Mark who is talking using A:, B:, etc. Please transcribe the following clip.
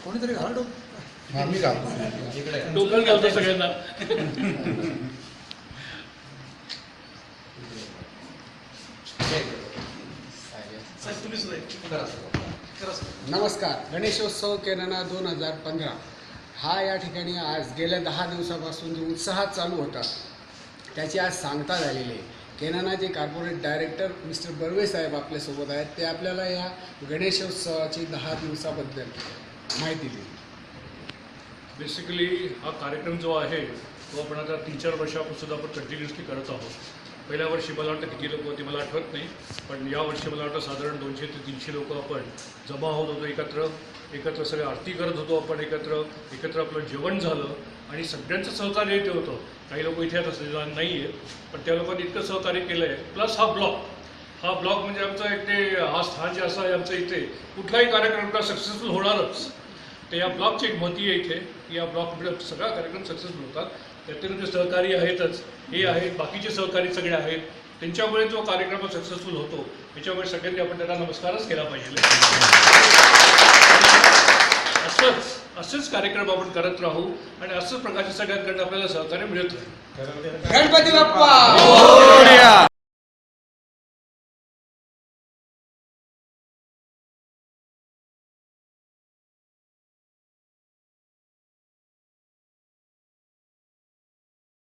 A: कोणीतरी घालतो
B: आम्ही घालतो
C: टोकन घालतो सगळ्यांना.
D: नमस्कार. गणेशोत्सव केनना 2015 हा या ठिकाणी आज गेल्या 10 दिवसापासून जो उत्साहात चालू होता त्याची आज सांगता झालेली आहे. केननाचे कॉर्पोरेट डायरेक्टर मिस्टर बर्वे साहेब आपल्यासोबत आहेत. ते आपल्याला या गणेशोत्सवाची 10 दिवसाबद्दल माहिती देईल.
C: बेसिकली हा कार्यक्रम जो आहे तो आपण आता 3-4 वर्षापासून आपण कंटिन्युअसली करत आहोत. पहिल्या वर्षी मला वाटतं किती लोक होते मला आठवत नाही, पण यावर्षी मला वाटतं साधारण 200 ते 300 लोक आपण जमा होत होतो. एकत्र सगळे आरती करत होतो आपण. एकत्र आपलं जेवण झालं आणि सगळ्यांचं सहकार्य इथे होतं. काही लोक इथे असलेला नाही आहे, पण त्या लोकांनी इतकं सहकार्य केलं आहे. प्लस हा ब्लॉक म्हणजे आमचा एक ते हा स्थान जे असं आहे आमचं इथे कुठलाही कार्यक्रम का सक्सेसफुल होणारच. तर या ब्लॉकची एक महती आहे इथे की या ब्लॉकमध्ये सगळा कार्यक्रम सक्सेसफुल होतात. त्यातून जे सहकारी आहेतच हे आहेत, बाकीचे सहकारी सगळे आहेत, त्यांच्यामुळे जो कार्यक्रम सक्सेसफुल होतो त्याच्यामुळे सगळ्यांनी आपण त्यांना नमस्कारच केला पाहिजे. असंच कार्यक्रम आपण करत राहू आणि असंच प्रकारच्या सगळ्यांकडून आपल्याला सहकार्य मिळत राहील.
D: गणपती बाप्पा.